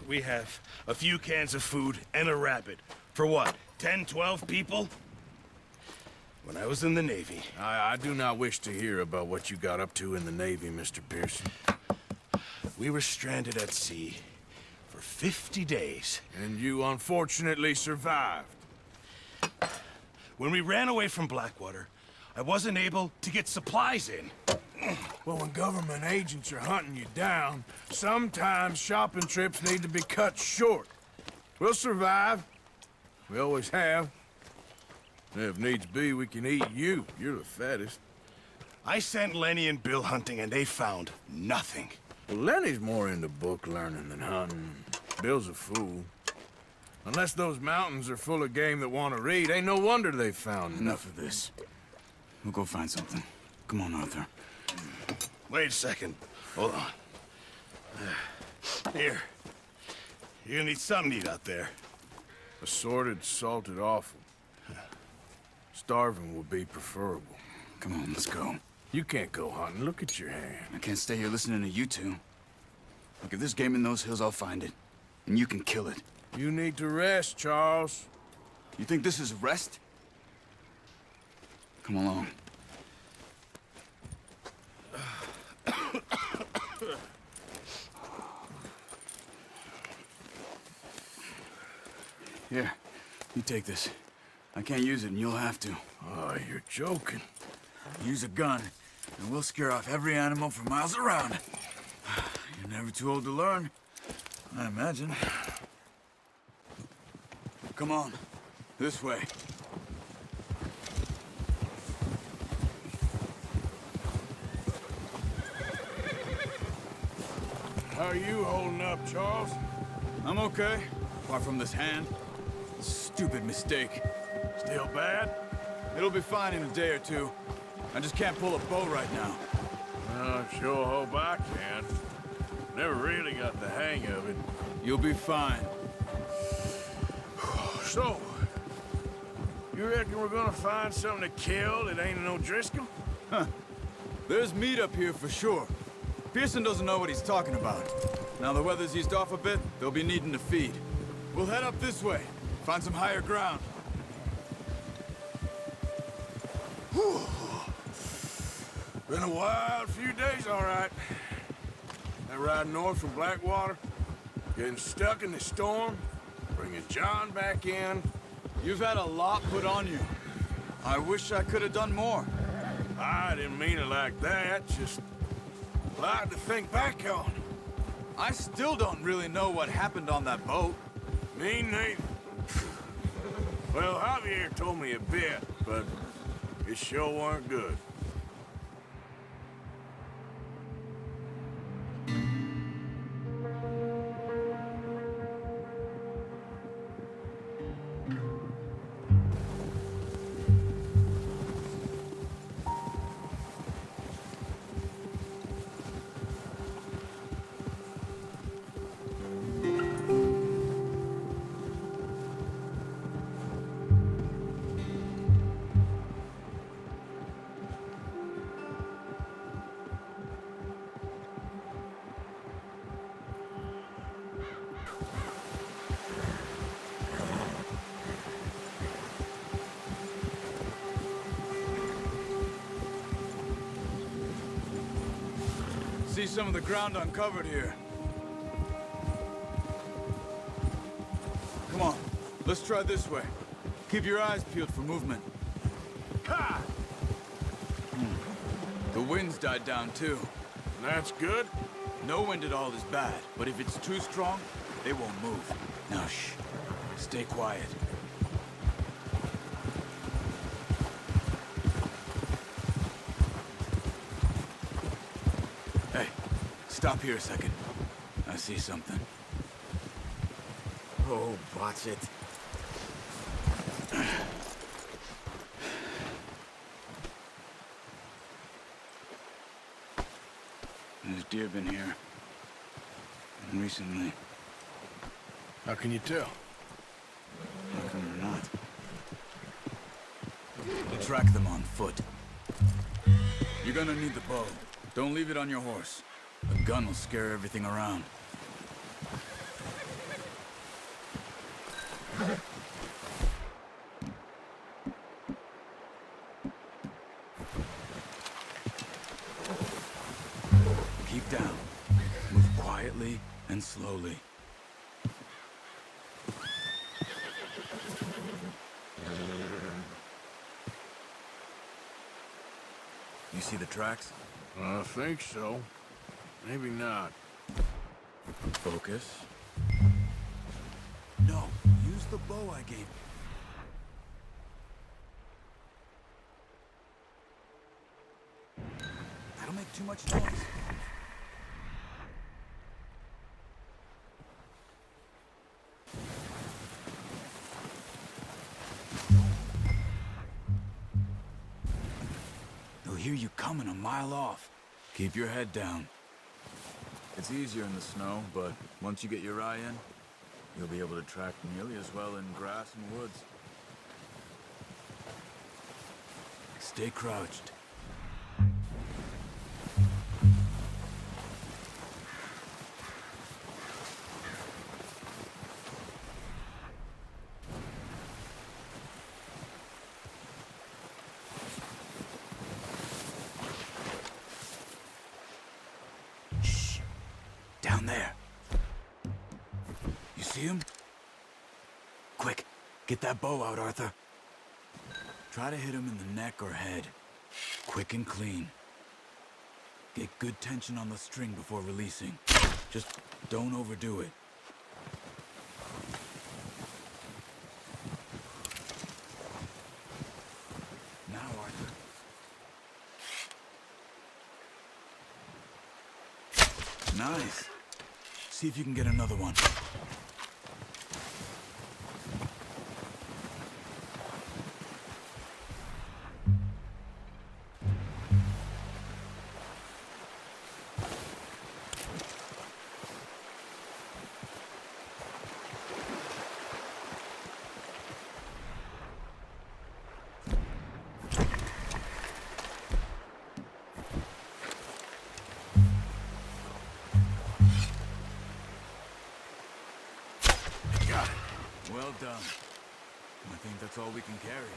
we have a few cans of food and a rabbit. For what, 10, 12 people? When I was in the Navy... I do not wish to hear about what you got up to in the Navy, Mr. Pearson. We were stranded at sea for 50 days. And you unfortunately survived. When we ran away from Blackwater, I wasn't able to get supplies in. Well, when government agents are hunting you down, sometimes shopping trips need to be cut short. We'll survive. We always have. If needs be, we can eat you. You're the fattest. I sent Lenny and Bill hunting, and they found nothing. Well, Lenny's more into book learning than hunting. Bill's a fool. Unless those mountains are full of game that want to read, ain't no wonder they found Enough of this. We'll go find something. Come on, Arthur. Wait a second. Hold on. Here. You're gonna need something to eat out there. Assorted, salted offal. Starving will be preferable. Come on, let's go. You can't go hunting. Look at your hand. I can't stay here listening to you two. Look, if there's game in those hills, I'll find it. And you can kill it. You need to rest, Charles. You think this is rest? Come along. Here, you take this. I can't use it, and you'll have to. Oh, you're joking. Use a gun, and we'll scare off every animal for miles around. You're never too old to learn, I imagine. Come on, this way. How are you holding up, Charles? I'm okay, apart from this hand. Stupid mistake. Still bad? It'll be fine in a day or two. I just can't pull a bow right now. I sure hope I can. Never really got the hang of it. You'll be fine. So, you reckon we're gonna find something to kill that ain't no Driscoll? Huh. There's meat up here for sure. Pearson doesn't know what he's talking about. Now the weather's eased off a bit, they'll be needing to feed. We'll head up this way, find some higher ground. Whew. Been a wild few days, all right. That ride north from Blackwater, getting stuck in the storm, bringing John back in. You've had a lot put on you. I wish I could have done more. I didn't mean it like that, just a lot to think back on. I still don't really know what happened on that boat. Me neither. Well, Javier told me a bit, but it sure weren't good. See some of the ground uncovered here. Come on, let's try this way. Keep your eyes peeled for movement. Ha! The wind's died down too. That's good. No wind at all is bad, but if it's too strong, they won't move. Now shh, stay quiet. Hey, stop here a second. I see something. Oh, watch it. There's deer been here. And recently. How can you tell? How come they're not? We'll track them on foot. You're gonna need the bow. Don't leave it on your horse. The gun will scare everything around. Keep down. Move quietly and slowly. You see the tracks? I think so. Maybe not. Focus. No, use the bow I gave you. That'll make too much noise. They'll hear you coming a mile off. Keep your head down. It's easier in the snow, but once you get your eye in, you'll be able to track nearly as well in grass and woods. Stay crouched. Down there. You see him? Quick, get that bow out, Arthur. Try to hit him in the neck or head. Quick and clean. Get good tension on the string before releasing. Just don't overdo it. Now, Arthur. Nice. See if you can get another one. Well done. I think that's all we can carry.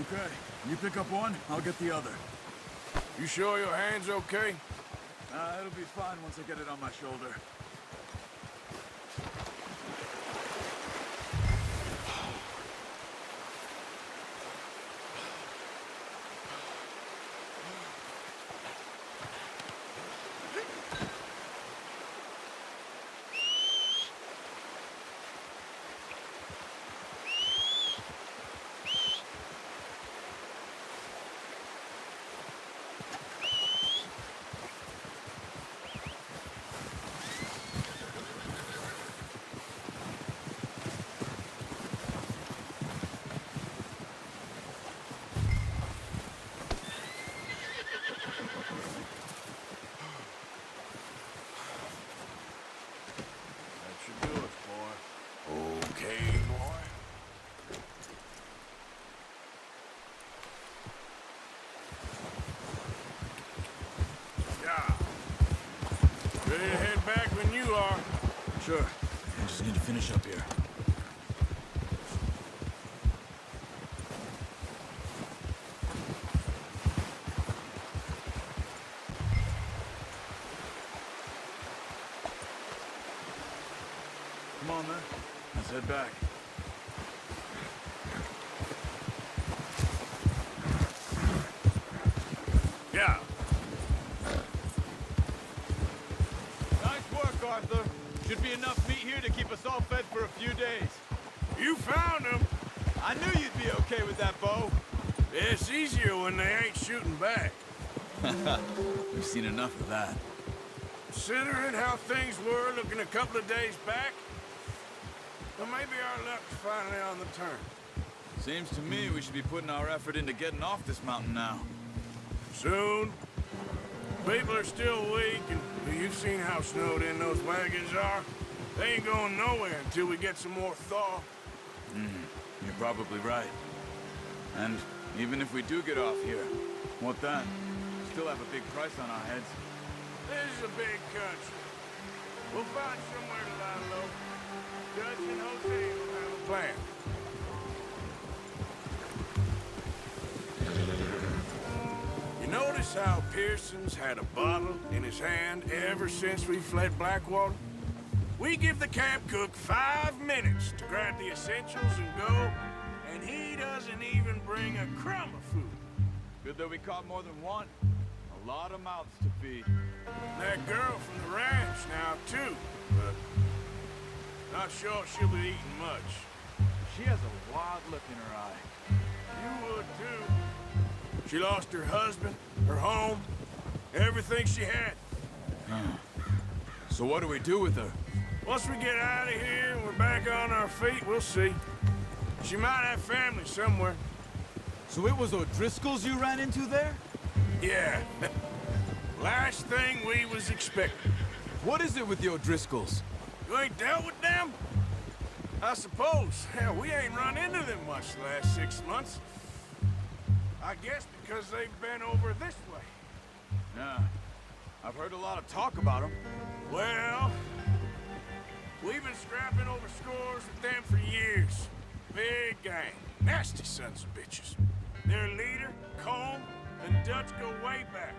Okay, you pick up one, I'll get the other. You sure your hand's okay? It'll be fine once I get it on my shoulder. Ready to head back when you are. Sure. I just need to finish up here. Come on, then. Let's head back. Yeah. Nice work, Arthur. Should be enough meat here to keep us all fed for a few days. You found him. I knew you'd be okay with that bow. It's easier when they ain't shooting back. We've seen enough of that. Considering how things were looking a couple of days back, well, maybe our luck's finally on the turn. Seems to me we should be putting our effort into getting off this mountain now. Soon. People are still weak, and you've seen how snowed in those wagons are. They ain't going nowhere until we get some more thaw. You're probably right. And even if we do get off here, what then? Still have a big price on our heads. This is a big country. We'll find somewhere to lie low. Dutch and Jose will have a plan. You notice how Pearson's had a bottle in his hand ever since we fled Blackwater? We give the camp cook 5 minutes to grab the essentials and go, and he doesn't even bring a crumb of food. Good that we caught more than one. A lot of mouths to feed. That girl from the ranch now, too, but not sure she'll be eating much. She has a wild look in her eye. You would, too. She lost her husband, her home, everything she had. So what do we do with her? Once we get out of here and we're back on our feet, we'll see. She might have family somewhere. So it was O'Driscoll's you ran into there? Yeah. Last thing we was expecting. What is it with the O'Driscolls? You ain't dealt with them? I suppose. Hell, we ain't run into them much the last 6 months. I guess because they've been over this way. Yeah. I've heard a lot of talk about them. Well, we've been scrapping over scores with them for years. Big gang. Nasty sons of bitches. Their leader, Combe, and Dutch go way back.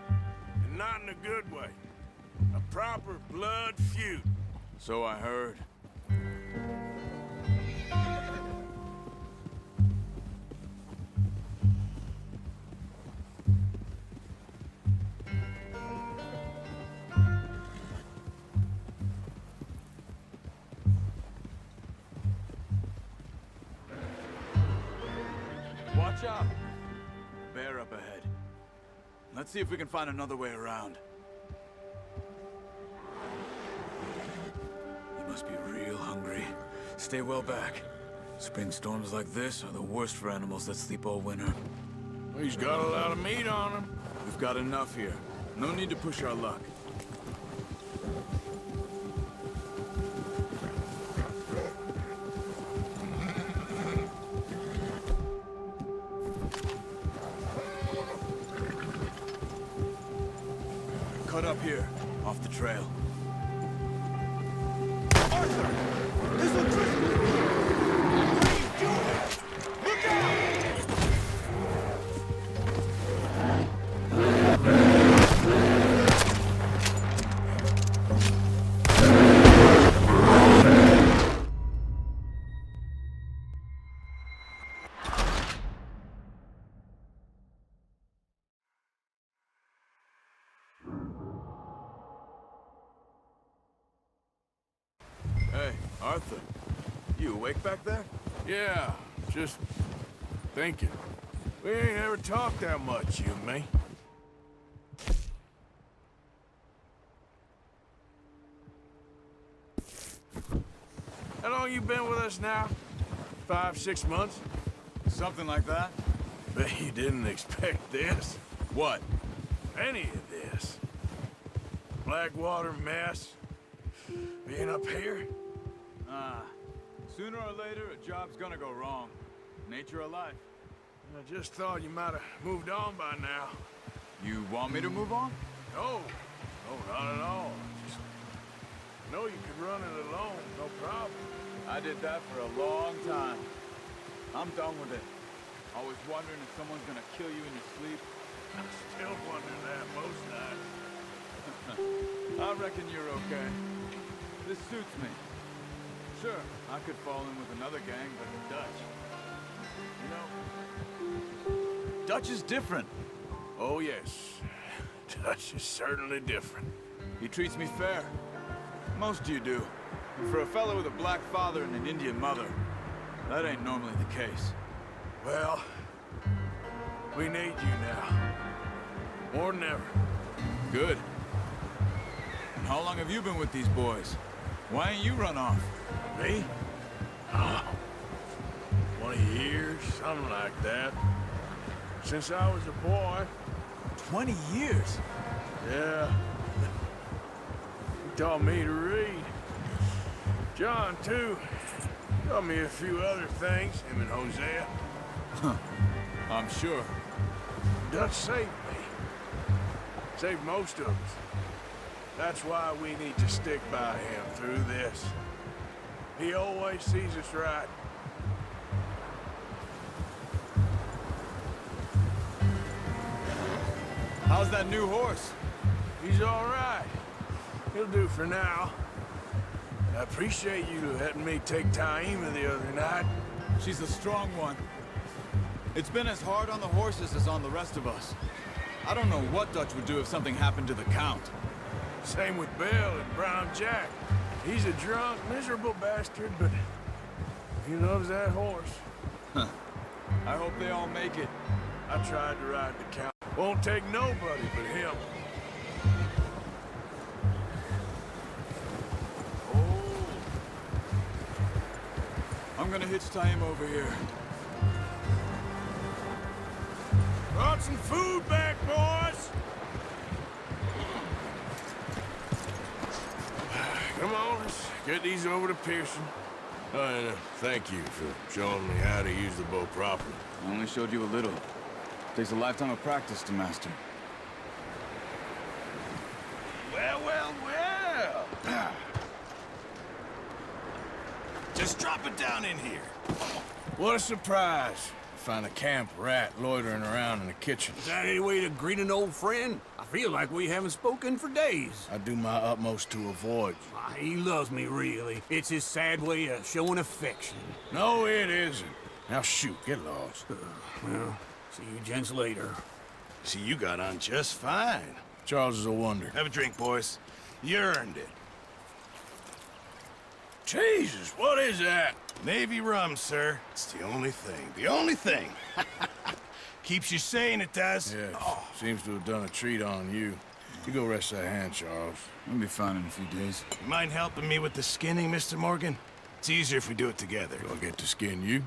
And not in a good way. A proper blood feud. So I heard. Watch out! Bear up ahead. Let's see if we can find another way around. You must be real hungry. Stay well back. Spring storms like this are the worst for animals that sleep all winter. He's got a lot of meat on him. We've got enough here. No need to push our luck. Cut up here, off the trail. Arthur! This will Driscoll! What are you doing? Look out! Hey, Arthur. You awake back there? Yeah, just thinking. We ain't ever talked that much, you and me. How long you been with us now? 5, 6 months? Something like that? Bet you didn't expect this. What? Any of this. Blackwater mess. Being up here? Sooner or later, a job's gonna go wrong. Nature of life. I just thought you might have moved on by now. You want me to move on? No, not at all. Just know you could run it alone, no problem. I did that for a long time. I'm done with it. Always wondering if someone's gonna kill you in your sleep. I still wonder that most nights. I reckon you're okay. This suits me. Sure, I could fall in with another gang, but Dutch. You know, Dutch is different. Oh, yes. Dutch is certainly different. He treats me fair. Most of you do. And for a fellow with a black father and an Indian mother, that ain't normally the case. Well, we need you now. More than ever. Good. And how long have you been with these boys? Why ain't you run off? Me? Oh, 20 years, something like that. Since I was a boy. 20 years? Yeah. He taught me to read. John, too. Taught me a few other things, him and Hosea. Huh. I'm sure. Dutch saved me. Saved most of us. That's why we need to stick by him through this. He always sees us right. How's that new horse? He's all right. He'll do for now. I appreciate you letting me take Taima the other night. She's a strong one. It's been as hard on the horses as on the rest of us. I don't know what Dutch would do if something happened to the Count. Same with Bill and Brown Jack. He's a drunk, miserable bastard, but he loves that horse. I hope they all make it. I tried to ride the Count. Won't take nobody but him. Oh. I'm gonna hitch Taima over here. Brought some food back, boys! Come on, let's get these over to Pearson. And thank you for showing me how to use the bow properly. I only showed you a little. Takes a lifetime of practice to master. Well, well, well. Just drop it down in here. What a surprise. Find a camp rat loitering around in the kitchen. Is that any way to greet an old friend? I feel like we haven't spoken for days. I do my utmost to avoid you. Ah, he loves me, really. It's his sad way of showing affection. No, it isn't. Now shoot, get lost. Well, see you gents later. See, you got on just fine. Charles is a wonder. Have a drink, boys. You earned it. Jesus, what is that? Navy rum, sir. It's the only thing. The only thing. Keeps you sane, it does. Yeah, seems to have done a treat on you. You go rest that hand, Charles. I'll be fine in a few days. You mind helping me with the skinning, Mr. Morgan? It's easier if we do it together. Do I get to skin you?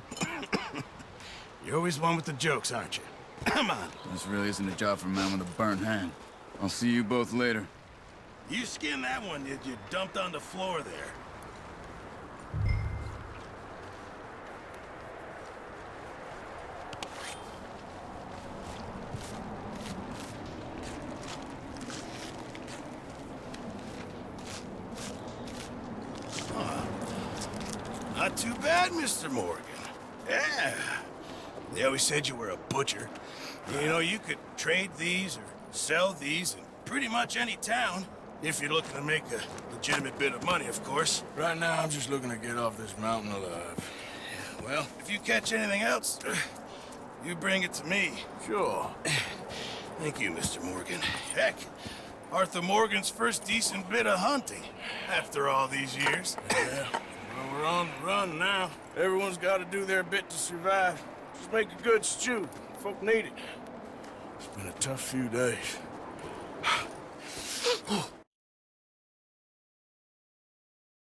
You're always one with the jokes, aren't you? Come on. This really isn't a job for a man with a burnt hand. I'll see you both later. You skinned that one you dumped on the floor there. Not too bad, Mr. Morgan. Yeah. They always said you were a butcher. You know, you could trade these or sell these in pretty much any town. If you're looking to make a legitimate bit of money, of course. Right now, I'm just looking to get off this mountain alive. Well, if you catch anything else, you bring it to me. Sure. Thank you, Mr. Morgan. Heck, Arthur Morgan's first decent bit of hunting after all these years. Yeah. Well, we're on the run now. Everyone's got to do their bit to survive. Just make a good stew. Folk need it. It's been a tough few days.